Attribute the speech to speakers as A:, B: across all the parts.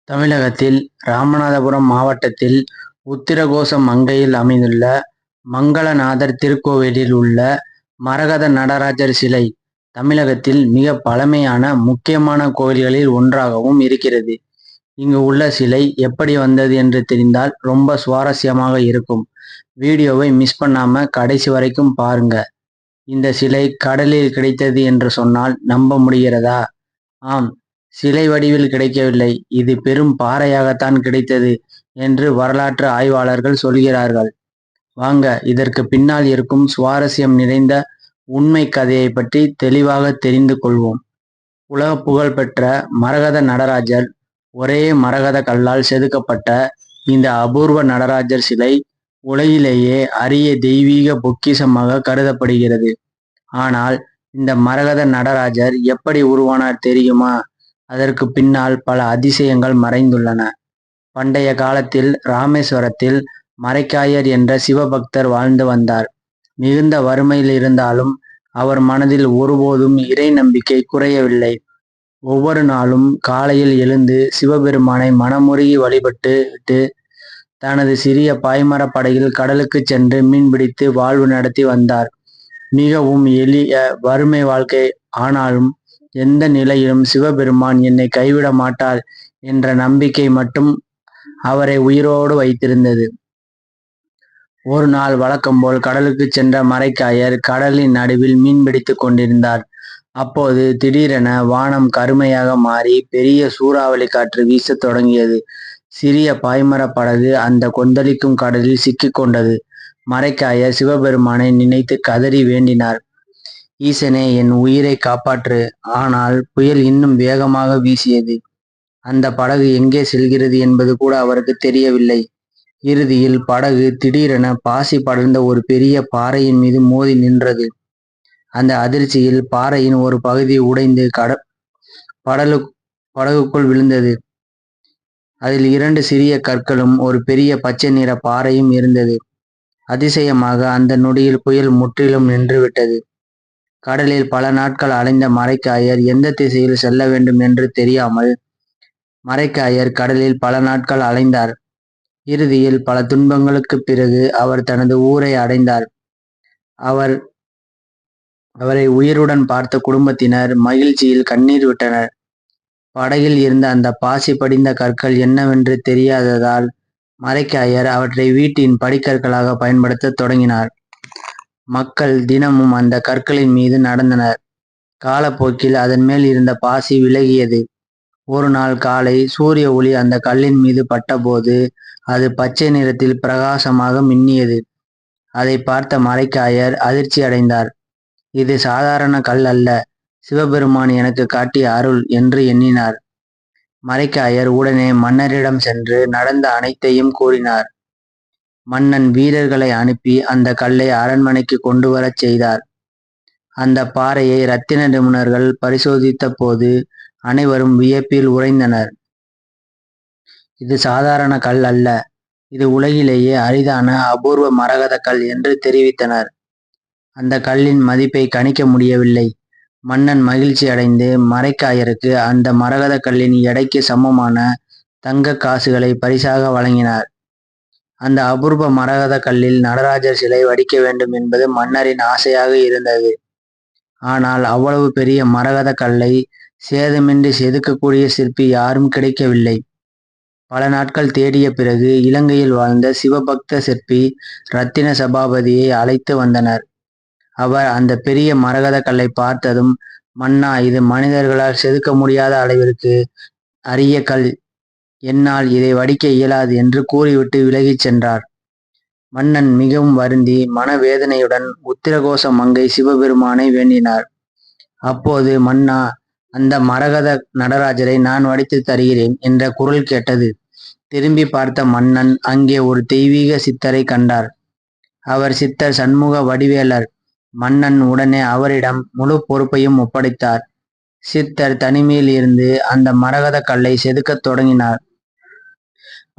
A: தமிழகத்தில் ராமநாதபுரம் மாவட்டத்தில் உத்திரகோச மங்கையில் அமைந்துள்ள மங்களநாதர் திருக்கோவிலில் உள்ள மரகத நடராஜர் சிலை தமிழகத்தில் மிக பழமையான முக்கியமான கோவில்களில் ஒன்றாகவும் இருக்கிறது. இங்கு உள்ள சிலை எப்படி வந்தது என்று தெரிந்தால் ரொம்ப சுவாரஸ்யமாக இருக்கும். வீடியோவை மிஸ் பண்ணாம கடைசி வரைக்கும் பாருங்க. இந்த சிலை கடலில் கிடைத்தது என்று சொன்னால் நம்ப முடிகிறதா? ஆம், சிலை வடிவில் கிடைக்கவில்லை, இது பெரும் பாறையாகத்தான் கிடைத்தது என்று வரலாற்று ஆய்வாளர்கள் சொல்கிறார்கள். வாங்க, இதற்கு பின்னால் இருக்கும் சுவாரஸ்யம் நிறைந்த உண்மை கதையை பற்றி தெளிவாக தெரிந்து கொள்வோம். உலக புகழ் பெற்ற மரகத நடராஜர், ஒரே மரகத கல்லால் செதுக்கப்பட்ட இந்த அபூர்வ நடராஜர் சிலை உலகிலேயே அரிய தெய்வீக பொக்கிஷமாக கருதப்படுகிறது. ஆனால் இந்த மரகத நடராஜர் எப்படி உருவானார் தெரியுமா? அதற்கு பின்னால் பல அதிசயங்கள் மறைந்துள்ளன. பண்டைய காலத்தில் ராமேஸ்வரத்தில் மரைக்காயர் என்ற சிவபக்தர் வாழ்ந்து வந்தார். மிகுந்த வறுமையில் இருந்தாலும் அவர் மனதில் ஒருபோதும் இறை நம்பிக்கை குறையவில்லை. ஒவ்வொரு நாளும் காலையில் எழுந்து சிவபெருமானை மனமுருகி வழிபட்டு விட்டு தனது சிறிய பாய்மர படகில் கடலுக்கு சென்று மீன்பிடித்து வாழ்வு நடத்தி வந்தார். மிகவும் எளிய வறுமை வாழ்க்கை. ஆனாலும் எந்த நிலையிலும் சிவபெருமான் என்னை கைவிட மாட்டார் என்ற நம்பிக்கை மட்டும் அவரை உயிரோடு வைத்திருந்தது. ஒரு நாள் வழக்கம் போல் கடலுக்கு சென்ற மரைக்காயர் கடலின் நடுவில் மீன்பிடித்து கொண்டிருந்தார். அப்போது திடீரென வானம் கருமையாக மாறி பெரிய சூறாவளி காற்று வீசத் தொடங்கியது. சிறிய பாய்மர படகு அந்த கொந்தளிக்கும் கடலில் சிக்கிக்கொண்டது. மரைக்காயர் சிவபெருமானை நினைத்து கதறி வேண்டினார். ஈசனே, என் உயிரை காப்பாற்று. ஆனால் புயல் இன்னும் வேகமாக வீசியது. அந்த படகு எங்கே செல்கிறது என்பது கூட அவருக்கு தெரியவில்லை. இறுதியில் படகு திடீரென பாசி படர்ந்த ஒரு பெரிய பாறையின் மீது மோதி நின்றது. அந்த அதிர்ச்சியில் பாறையின் ஒரு பகுதி உடைந்து படகுக்குள் விழுந்தது. அதில் 2 சிறிய கற்களும் ஒரு பெரிய பச்சை நிற பாறையும் இருந்தது. அதிசயமாக அந்த நொடியில் புயல் முற்றிலும் நின்றுவிட்டது. கடலில் பல நாட்கள் அலைந்த மரைக்காயர் எந்த திசையில் செல்ல வேண்டும் என்று தெரியாமல் மரைக்காயர் கடலில் பல நாட்கள் அலைந்தார். இறுதியில் பல துன்பங்களுக்கு பிறகு அவர் தனது ஊரை அடைந்தார். அவரை உயிருடன் பார்த்த குடும்பத்தினர் மகிழ்ச்சியில் கண்ணீர் விட்டனர். படகில் இருந்த அந்த பாசி படிந்த கற்கள் என்னவென்று தெரியாததால் மரைக்காயர் அவற்றை வீட்டின் படிக்கற்களாக பயன்படுத்த தொடங்கினார். மக்கள் தினமும் அந்த கற்களின் மீது நடந்தனர். காலப்போக்கில் அதன் மேல் இருந்த பாசி விலகியது. ஒரு நாள் காலை சூரிய ஒளி அந்த கல்லின் மீது பட்டபோது அது பச்சை நிறத்தில் பிரகாசமாக மின்னியது. அதை பார்த்த மரைக்காயர் அதிர்ச்சி அடைந்தார். இது சாதாரண கல் அல்ல, சிவபெருமான் எனக்கு காட்டிய அருள் என்று எண்ணினார். மரைக்காயர் உடனே மன்னரிடம் சென்று நடந்த அனைத்தையும் கூறினார். மன்னன் வீரர்களை அனுப்பி அந்த கல்லை அரண்மனைக்கு கொண்டு வரச் செய்தார். அந்த பாறையை இரத்தின நிபுணர்கள் பரிசோதித்த போது அனைவரும் வியப்பில் உறைந்தனர். இது சாதாரண கல் அல்ல, இது உலகிலேயே அரிதான அபூர்வ மரகத கல் என்று தெரிவித்தனர். அந்த கல்லின் மதிப்பை கணிக்க முடியவில்லை. மன்னன் மகிழ்ச்சி அடைந்து மரைக்காயருக்கு அந்த மரகத கல்லின் எடைக்கு சமமான தங்க காசுகளை பரிசாக வழங்கினார். அந்த அபூர்வ மரகத கல்லில் நடராஜர் சிலை வடிக்க வேண்டும் என்பது மன்னரின் ஆசையாக இருந்தது. ஆனால் அவ்வளவு பெரிய மரகத கல்லை சேதமின்றி செதுக்கக்கூடிய சிற்பி யாரும் கிடைக்கவில்லை. பல நாட்கள் தேடிய பிறகு இலங்கையில் வாழ்ந்த சிவபக்த சிற்பி ரத்தின சபாபதியை அழைத்து வந்தனர். அவர் அந்த பெரிய மரகத கல்லை பார்த்ததும், மன்னா, இது மனிதர்களால் செதுக்க முடியாத அளவிற்கு அரிய கல், என்னால் இதை வடிக்க இயலாது என்று கூறிவிட்டு விலகிச் சென்றார். மன்னன் மிகவும் வருந்தி மனவேதனையுடன் உத்திரகோச மங்கை சிவபெருமானை வேண்டினார். அப்போது, மன்னா, அந்த மரகத நடராஜரை நான் வடித்து தருகிறேன் என்ற குரல் கேட்டது. திரும்பி பார்த்த மன்னன் அங்கே ஒரு தெய்வீக சித்தரை கண்டார். அவர் சித்தர் சண்முக வடிவேலர். மன்னன் உடனே அவரிடம் முழு பொறுப்பையும் ஒப்படைத்தார். சித்தர் தனிமையில் இருந்து அந்த மரகத கல்லை செதுக்கத் தொடங்கினார்.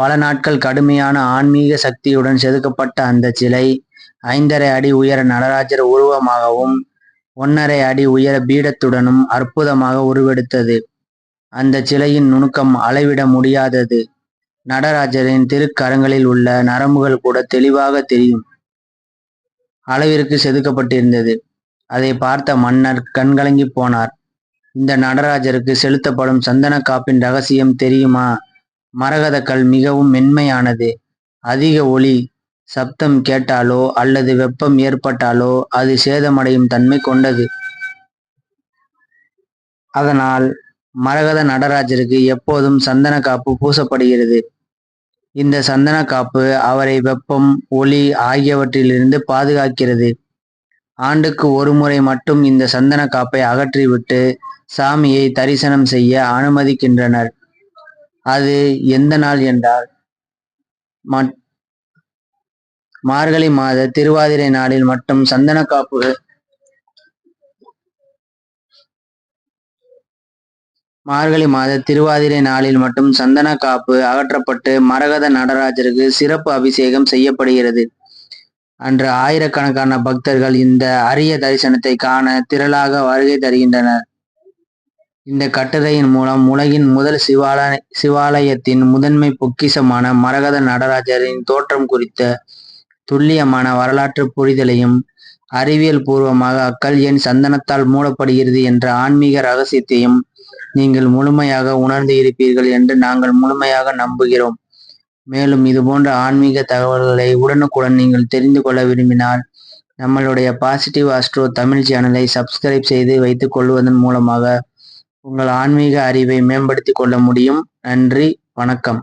A: பல நாட்கள் கடுமையான ஆன்மீக சக்தியுடன் செதுக்கப்பட்ட அந்த சிலை 5½ அடி உயர நடராஜர் உருவமாகவும் 1½ அடி உயர பீடத்துடனும் அற்புதமாக உருவெடுத்தது. அந்த சிலையின் நுணுக்கம் அளவிட முடியாதது. நடராஜரின் திருக்கரங்களில் உள்ள நரம்புகள் கூட தெளிவாக தெரியும் அளவிற்கு செதுக்கப்பட்டிருந்தது. அதை பார்த்த மன்னர் கண்கலங்கி போனார். இந்த நடராஜருக்கு செலுத்தப்படும் சந்தன காப்பின் ரகசியம் தெரியுமா? மரகத கல் மிகவும் மென்மையானது. அதிக ஒளி சப்தம் கேட்டாலோ அல்லது வெப்பம் ஏற்பட்டாலோ அது சேதமடையும் தன்மை கொண்டது. அதனால் மரகத நடராஜருக்கு எப்போதும் சந்தன காப்பு பூசப்படுகிறது. இந்த சந்தன காப்பு அவரை வெப்பம், ஒளி ஆகியவற்றிலிருந்து பாதுகாக்கிறது. ஆண்டுக்கு ஒரு முறை மட்டும் இந்த சந்தன காப்பை அகற்றிவிட்டு சாமியை தரிசனம் செய்ய அனுமதிக்கின்றனர். அது எந்த நாள் என்றால் மார்கழி மாத திருவாதிரை நாளில் மட்டும் சந்தன காப்பு அகற்றப்பட்டு மரகத நடராஜருக்கு சிறப்பு அபிஷேகம் செய்யப்படுகிறது. அன்று ஆயிரக்கணக்கான பக்தர்கள் இந்த அரிய தரிசனத்தை காண திரளாக வருகை தருகின்றனர். இந்த கட்டுரையின் மூலம் உலகின் முதல் சிவாலயத்தின் முதன்மை பொக்கிஷமான மரகத நடராஜரின் தோற்றம் குறித்த துல்லியமான வரலாற்று புரிதலையும், அறிவியல் பூர்வமாக அக்கல் ஏன் சந்தனத்தால் மூடப்படுகிறது என்ற ஆன்மீக ரகசியத்தையும் நீங்கள் முழுமையாக உணர்ந்து இருப்பீர்கள் என்று நாங்கள் முழுமையாக நம்புகிறோம். மேலும் இதுபோன்ற ஆன்மீக தகவல்களை உடனுக்குடன் நீங்கள் தெரிந்து கொள்ள விரும்பினால் நம்மளுடைய பாசிட்டிவ் ஆஸ்ட்ரோ தமிழ் சேனலை சப்ஸ்கிரைப் செய்து வைத்துக் கொள்வதன் மூலமாக உங்கள் ஆன்மீக அறிவை மேம்படுத்திக் கொள்ள முடியும். நன்றி, வணக்கம்.